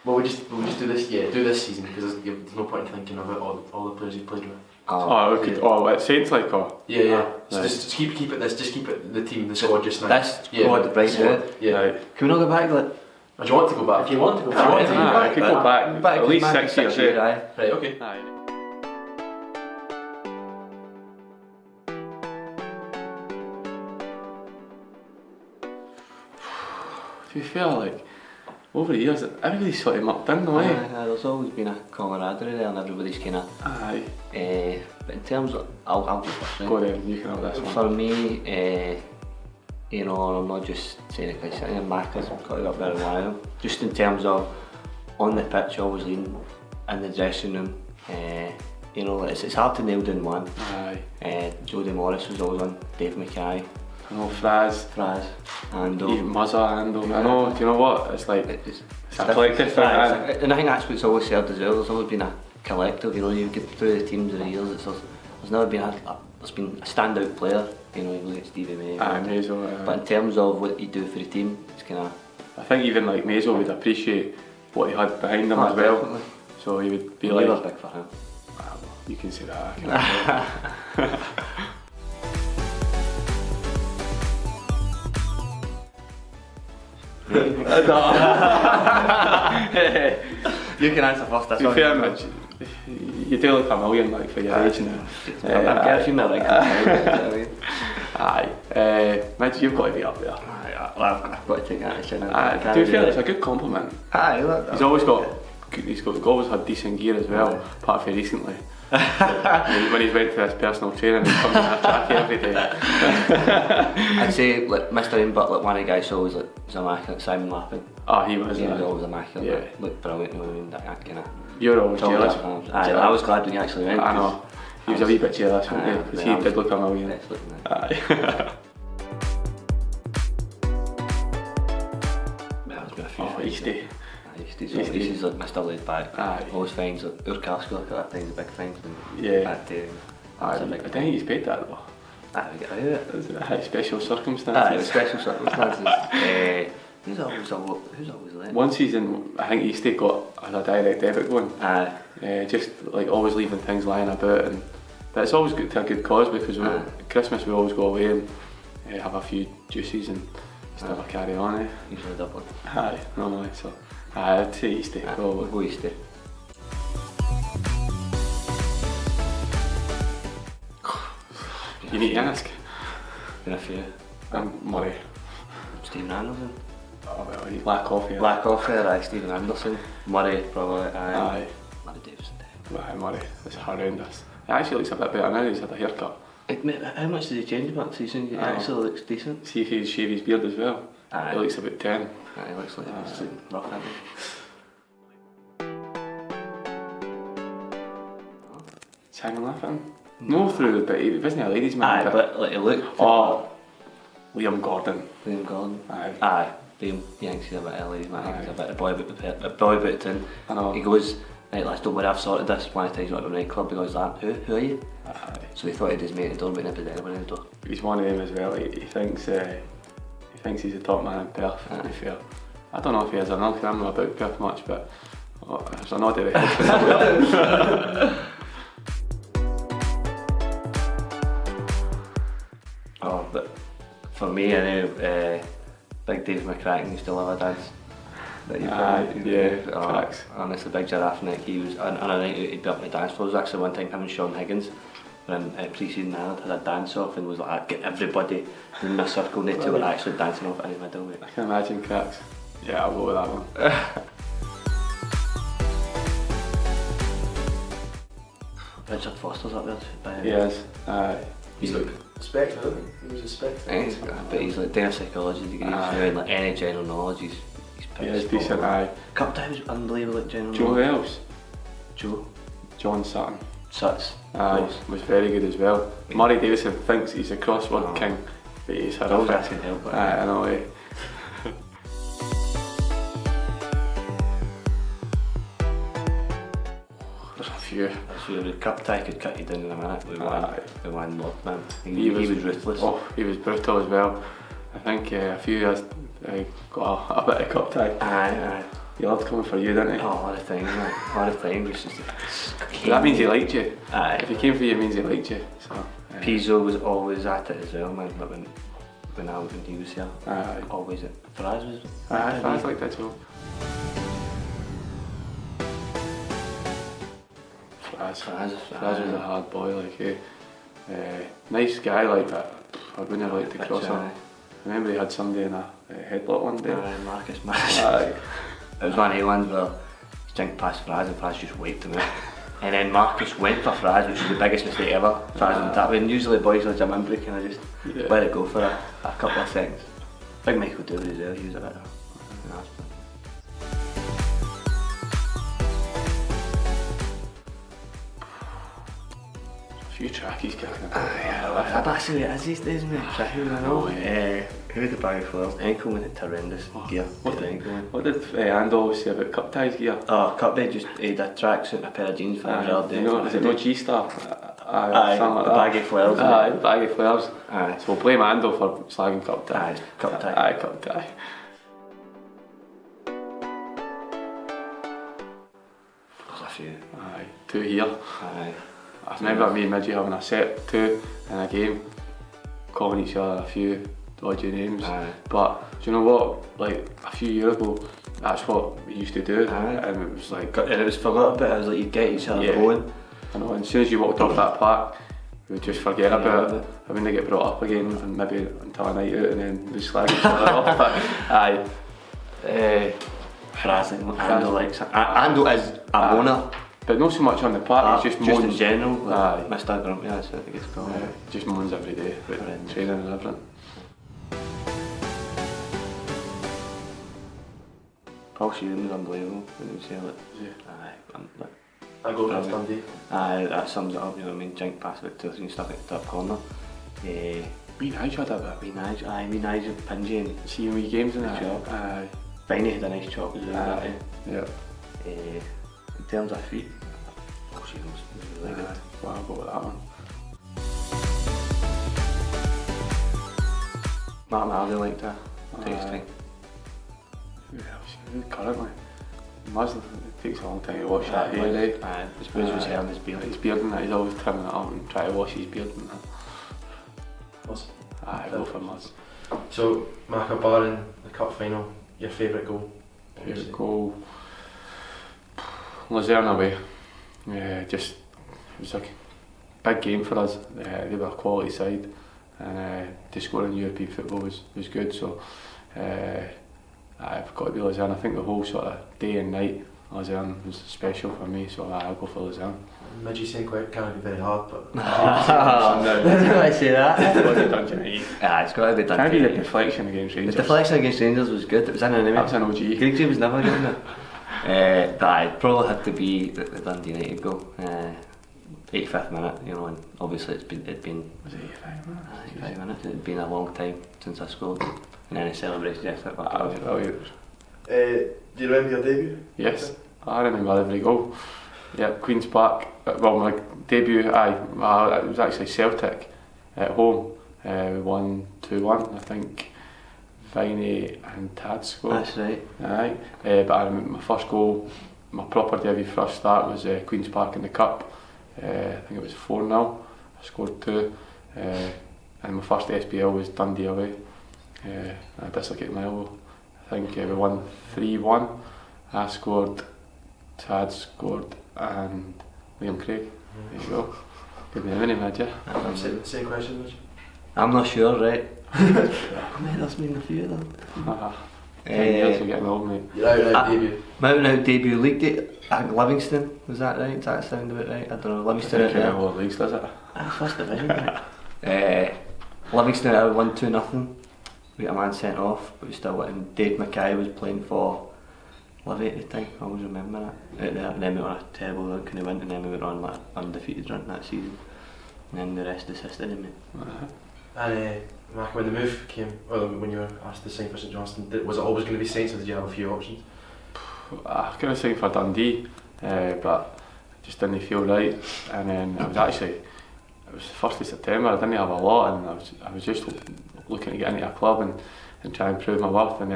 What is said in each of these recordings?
Well, we just do this. Yeah, do this season because there's no point in thinking about all the players you played with. What Saints like or? Yeah. So just keep it the team, the squad just now. This squad, right? Yeah. Right. Can we not go back to it? Or do you want to go back? If you want to go I could go back at least 6 years. Aye. Right. Okay. Aye. To be fair, like over the years, everybody's sort of mucked in the way. There's always been a camaraderie there, and everybody's kind of. Aye. But in terms of, I'll go first. Right? Go then, you can have this one. For me, you know, I'm not just saying it because I'm Macca's got it up very well. Just in terms of on the pitch, always leading in the dressing room. You know, it's hard to nail down one. Aye. Jody Morris was always on. Dave Mackay. I know Fraz, and even Muzza, and I know. Do you know what? It's like it's a collective thing. And I think that's what's always said as well. There's always been a collective. You know, you get through the teams of the years. There's never been there's been a standout player. You know, you look at Stevie May. Mazo. But in terms of what you do for the team, it's kind of. I think even like Mazo would appreciate what he had behind him as well. Definitely. So he would be You like. were big for him. Well, you can say that. I can You can answer first. That's to be fair, Mitch, you do look a million like for your age now. I've got a few million. Aye. Mitch, you've got to be up there. I've got to take that. To be fair, it's a good compliment. Aye, look. He's always had decent gear as well, apart from recently. When he's went to this personal training and comes in a tracky every day. I'd say like Mr. Ian Butler, one of the guys always like was immaculate. Simon Lappin. He was. He was always immaculate. Yeah. Looked brilliant. You know what I mean? That kind of. You're always jealous. Aye, I was glad when he actually went. I know. He was a wee bit jealous, wasn't he? Because he did look a million. Aye. There's been a few. Easty. He's like Mr. Laid Back. Aye. Always finds like Urkalski at that time, the big things. Yeah. I don't think he's paid that though. Aye, we get out of it. It was special circumstances. Aye, special circumstances. Who's always late? One season, I think Eastie got a direct debit going. Just like always leaving things lying about, but it's always good to a good cause because Christmas we always go away and have a few juices and just never carry on. Usually Dublin. Aye, normally so. I'd say Eastie. We'll go Eastie. You need to ask. Been a few. Murray. Stephen Anderson. Oh well, he's Black Coffee. Black Coffee, aye. Stephen Anderson. Murray, probably. Aye. Murray Davison. Aye, Murray. It's horrendous. It actually looks a bit better now. He's had a haircut. How much did he change about season? It actually looks decent. See if he's shave his beard as well. Aye. It looks about 10. Aye, it looks like it's rough, hasn't it? Simon Laffin? No, but he wasn't a ladies' man. Aye, but like he looked. Liam Gordon. Aye. Liam, he thinks he's a bit of a ladies' man. He's a bit of a boy about the tin. I know. He goes, right lads, don't worry, I've sorted this. One time he's not at the nightclub, he goes, who are you? Aye. So he thought he'd his mate at the door, but never did anyone at the door. He's one of them as well. He thinks he's the top man in Perth, to be fair. I don't know if he is or not, because I'm not about Perth much, but there's a nod of the head. But for me, I know Big Dave McCracken used to love a dance. Cracks. Honestly, Big Giraffe Neck, he was, on a night out he'd be up on the dance floor. There was actually one time him and Sean Higgins were in pre-season Ireland, had a dance off and was like, get everybody in a circle and they two were actually dancing off in the middle. Mate. I can imagine Cracks. Yeah, I'll go with that one. Richard Foster's up there. He is. He's like Spectre, isn't he? He was a Spectre. But he's like doing a psychology degree and like any general knowledge. He's decent. Couple times unbelievable at general knowledge. Who else? John Sutton. Suts. Was very good as well. Murray Davison thinks he's a crossword king, but he's had always asking help. I know. There's a few. The cup tie could cut you down in a minute. We won North, man. He was ruthless. Oh, he was brutal as well. I think a few of us got a bit of cup tie. Aye. He loved coming for you, didn't he? Oh, all the time, man. All the time. It was just That means he liked you. Aye. If he came for you, it means he liked you. So, Pizzo was always at it as well, man. But when he was here, Aye. always at Fraz was. Aye, fans like that too. Fraz was a hard boy, like, nice guy, like that. I wouldn't have liked to cross him. I remember he had somebody in a headlock one day. Marcus. Aye. It was one of the ones where he jinked past Fraz and Fraz just wiped him out. And then Marcus went for Fraz, which was the biggest mistake ever. Fraz went that way, and usually boys will jump in break and I just let it go for a couple of seconds. Big Michael Dooley as well, he was a bit of an arse. A few trackies kicking. That's who it is these days, mate. Tracky, I know. Who had the bag of flowers? Ankle went at horrendous gear. What did Ando always say about cup ties gear? Oh, cup day just had a tracksuit and a pair of jeans for a real day. Is it no G-Star? Aye, something like the that. bag of flowers. Aye, the bag of flowers. Aye. So we'll blame Ando for slagging cup tie. Aye, cup tie. Aye, cup tie. There's a few. Aye, 2 here. Aye. I remember me and Midgie having a set 2 in a game, calling each other a few dodgy names. Aye. But do you know what? Like a few years ago, that's what we used to do, Aye. and it was like, And it was forgot about it, it was like you'd get each other Yeah. going. I know. And as soon as you walked off that park, we would just forget about it. I wouldn't get brought up again, and maybe until a night out, and then we slag each other off. But aye. Fraz, Ando likes it. Ando is a moaner. But not so much on the park, it's just moans. in general. Like, Aye. Mr. Grumpy, that's what I think it's called. Just moans every day about Horrendous. training and everything. Paul Sheeran was unbelievable when he was here. Like, Yeah. Aye, I go against Dundee. Aye, that sums it up, you know what I mean? Jink past about 2 or 3 stuff at the top corner. Me and Nige had a bit. Me Nige, Pingy and See wee games in the Aye. job. Aye. Viney had a nice chop as well. Aye. Yeah. In terms of feet, Paul Sheeran was really good. Well, I'll go with that one. Martin Harvey liked her. Takes Aye. time. Who else? Currently. Muslim. It takes a long time to wash that hair, eh? Aye, I suppose it was hair and his beard. His beard and that, he's always trimming it up and trying to wash his beard and that. Muzz. Aye, go for Muzz. So, Macca, barring the cup final, your favourite goal? Favourite goal? Luzerne away. Just, it was a big game for us. They were a quality side, and to score in European football was good. So I've got to be Luzerne. I think the whole sort of day and night Luzerne was special for me. So I'll go for Luzerne. Midgie saying quite can't be very hard, but Did I say that? Aye, it's got to be done. Can be the deflection against The Rangers. deflection against Rangers was good. It was in an That was enemy. an OG. Greg J was never getting it. But aye, probably had to be the Dundee United goal. 85th minute, you know, and obviously it'd been Was it 85 minutes? 85 minutes. It'd been a long time since I scored, and then I celebrated yesterday. That was brilliant. do you remember your debut? Yes, I remember every goal. Yeah, Queen's Park. Well, my debut, it was actually Celtic at home. We won 2-1, I think. Viney and Tad scored. That's right. Aye. But I remember my first goal, my proper debut first start was Queen's Park in the Cup. I think it was 4-0. I scored 2. And my first SPL was Dundee away. I dislocated my elbow. I think we won 3-1. I scored, Tad scored, and Liam Craig. There you go. Good memory, mad ya? Same question, Midge. I'm not sure, right? Mate, that's been a few of them. 10 years of getting old, mate. Your out debut. My out debut league day, I think Livingston, was that right? Does that sound about right? I don't know. Livingston out there. What leagues does it? First division, right? Livingston out 1-2-0. We got a man sent off, but we still went. Dave Mackay was playing for Livy at the time. I always remember that. Out there, and then we were on a terrible run, kind of went, and then we were on like an undefeated run that season. And then the rest is history, mate. And Mac, when the move came, or when you were asked to sign for St Johnstone, was it always going to be Saints, or did you have a few options? I could have signed for Dundee, but it just didn't feel right. And then it was the 1st of September, I didn't have a lot, and I was just looking to get into a club and try and prove my worth. And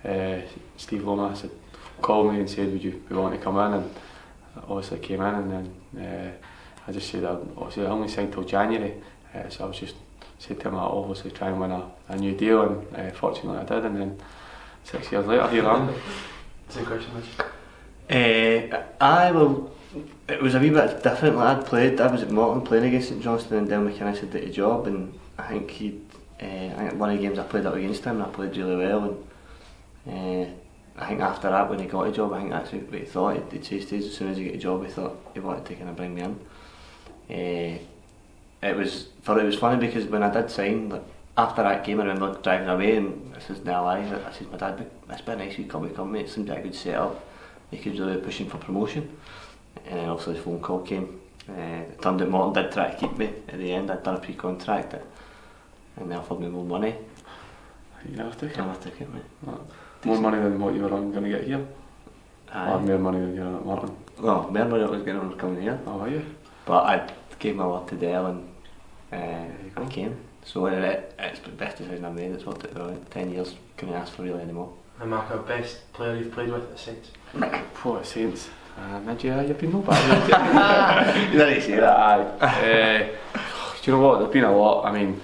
then Steve Loma said, called me and said, would you be wanting to come in? And I obviously came in, and then I just said, obviously I only signed till January, so I was just said to him I'll obviously try and win a new deal, and fortunately I did, and then 6 years later here I am. Same question, Mitch. Well, it was a wee bit different. I was at Morton playing against St Johnstone, and Del McInnes had did a job, and I think I think one of the games I played up against him, and I played really well, and I think after that, when he got a job, I think that's what he thought. He'd say to us, as soon as he got a job, he thought he wanted to kind of bring me in. It was funny because when I did sign, like, after that game, I remember driving away, and this is no lie, I said, my dad, it's been a nice wee come mate, it seemed like a good setup, he could really be pushing for promotion. And then obviously the phone call came. It turned out Morton did try to keep me at the end. I'd done a pre-contract, and they offered me more money. You never took it? I never took it, mate. More money than what you were going to get here? Aye. Or more money than you were at Morton? Well, more money I was getting on coming here. Oh, were you? But I gave my word to Dale, and I came. So it's the best decision I've made. It's worked out well. 10 years, couldn't ask for really anymore. And Mark, our best player you've played with at Saints? Poor Saints. You've been no bad. You didn't say that. Aye. Do you know what? There's been a lot. I mean,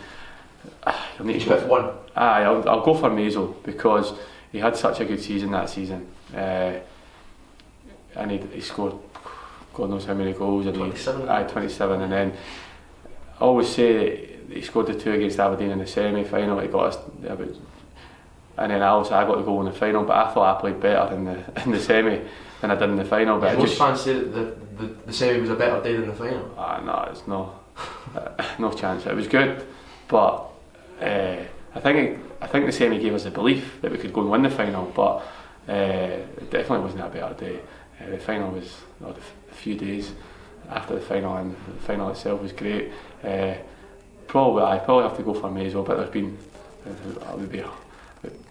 you'll need to pick one. Aye, I'll go for Maisel because he had such a good season that season, and he scored God knows how many goals. 27. 27, and then I always say that he scored the 2 against Aberdeen in the semi-final. He got us, and then I got the goal in the final. But I thought I played better in the semi than I did in the final. But most fans say that the semi was a better day than the final. No, it's no chance. It was good, but I think the semi gave us the belief that we could go and win the final. But it definitely wasn't a better day. The final was a few days after the final, and the final itself was great. Probably have to go for Maisel, but there's been maybe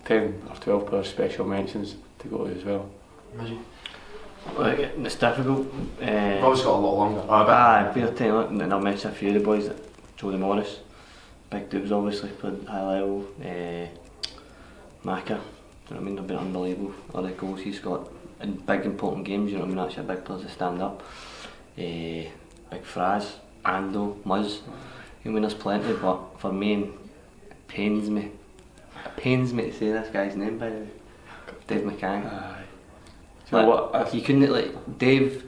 10 or 12 per special mentions to go to as well. Imagine. Well, it's difficult. You've always got a lot longer. I've been a time, and I'll mention a few of the boys, like Jody Morris, Big Dubs obviously played high level, Macca, do you know what I mean? They've been unbelievable. All the goals he's got in big important games, you know what I mean? Actually, big players to stand up. Big Fraz, Ando, Muzz. I mean, there's plenty, but for me, it pains me to say this guy's name, by the way. Dave McCann. Do you know what? You couldn't, like, Dave,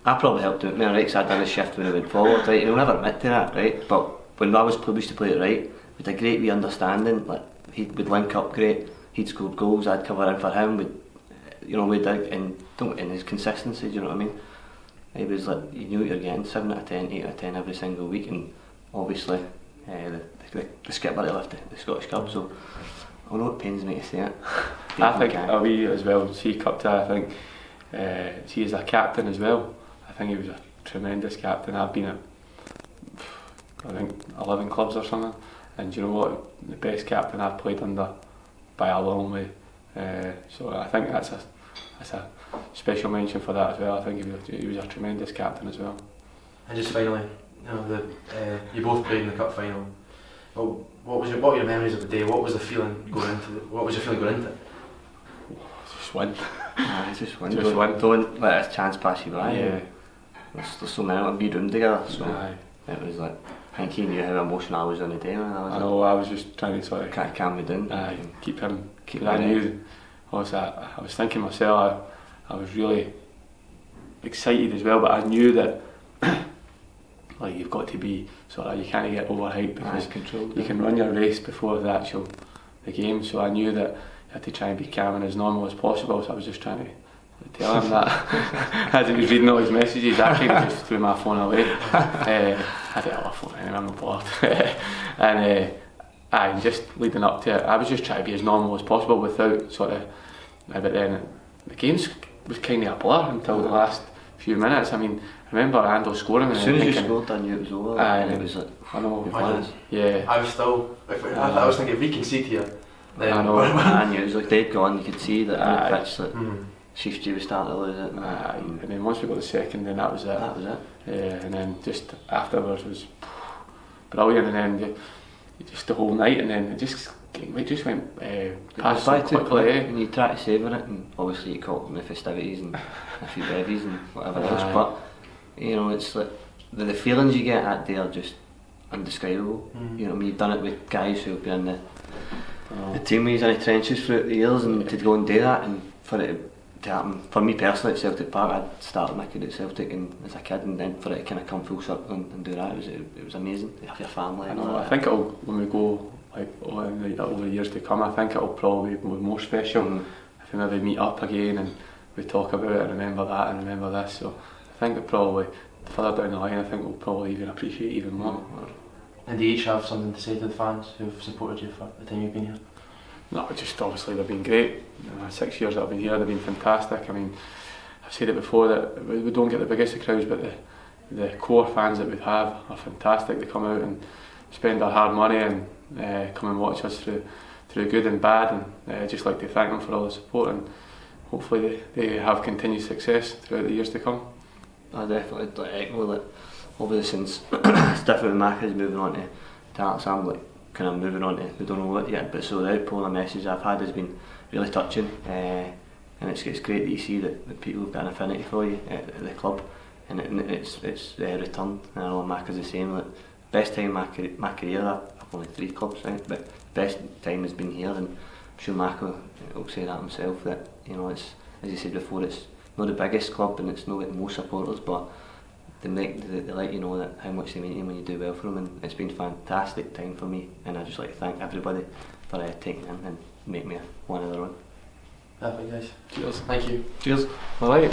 I probably helped him out, right, because I'd done a shift when he went forward, right, and he'll never admit to that, right, but when I used to play it right, with a great wee understanding, like, he would link up great, he'd scored goals, I'd cover in for him, we'd dig, and his consistency, do you know what I mean? He was like, you knew what you were getting, 7 out of 10, 8 out of 10 every single week, and obviously, the skipper to lift the Scottish Cup, so I know it pains me to say it. I think we as well, see Cupta, I think he is a captain as well. I think he was a tremendous captain. I've been at, I think, 11 clubs or something, and you know what, the best captain I've played under by a long way. So I think that's a special mention for that as well. I think he was a tremendous captain as well. And just finally, you both played in the cup final. Well, what were your memories of the day? What was the feeling going into it? What was your feeling going into it? Just win. Just win. Don't let a chance pass you by. Yeah. There's so many of them be room together. So Aye. it was like, I think he knew how emotional I was on the day. I was just trying to sort of can't calm me down. Keep him. I knew. Also, I was thinking myself. I was really excited as well, but I knew that like you've got to be sort of, you can't get overhyped because you can run your race before the game. So I knew that you had to try and be calm and as normal as possible. So I was just trying to tell him that. As he was reading all his messages, I kind of just threw my phone away. I had a phone anyway, I'm not bothered. And just leading up to it, I was just trying to be as normal as possible without sort of. But then the game was kind of a blur until the last few minutes. I mean, I remember Ando scoring. As soon as you scored, I knew it was over. And it was like, I know. Yeah. I was still. I was thinking, if we concede here, then I know. I knew it was like they'd gone. You could see that on the pitch that Chiefs was starting to lose it. And then once we got the second, then that was it. And then just afterwards was brilliant. And then just the whole night, and then it just we just went past Try so to quickly. and you try to savour it, and obviously you caught in the festivities and a few bevies and whatever else. Aye. But you know, it's like the feelings you get that day are just indescribable. You know, I mean, you've done it with guys who've been in the team in the trenches throughout the years, and to go and do that, and for it to happen for me personally at Celtic Park. I'd started my career at Celtic and as a kid, and then for it to kind of come full circle and do that, it was amazing to have your family. I and know. all I that. think it'll, when we go like over the years to come, I think it'll probably be more special if we maybe meet up again and we talk about it and remember that and remember this. So I think it probably further down the line, I think we'll probably even appreciate even more. And do you each have something to say to the fans who've supported you for the time you've been here? No, just obviously they've been great. 6 years that I've been here, they've been fantastic. I mean, I've said it before that we don't get the biggest of crowds, but the core fans that we have are fantastic. They come out and spend our hard money and come and watch us through good and bad, and just like to thank them for all the support, and hopefully they have continued success throughout the years to come. I definitely like echo that. Obviously, since it's different with Mac is moving on to Alex, I'm like kind of moving on to we don't know what yet. But so the outpouring of message I've had has been really touching, and it's great that you see that people have got an affinity for you at the club, and it's returned. And I know Mac is the same. Like, best time in my career, I've only 3 clubs, right? But best time has been here, and I'm sure Mac will say that himself. That you know, it's as you said before, it's not the biggest club and it's not the most supporters, but they let you know that how much they mean to you when you do well for them, and it's been a fantastic time for me, and I just like to thank everybody for taking in and make me one of their own. Perfect, guys. Cheers. Thank you. Cheers. All right.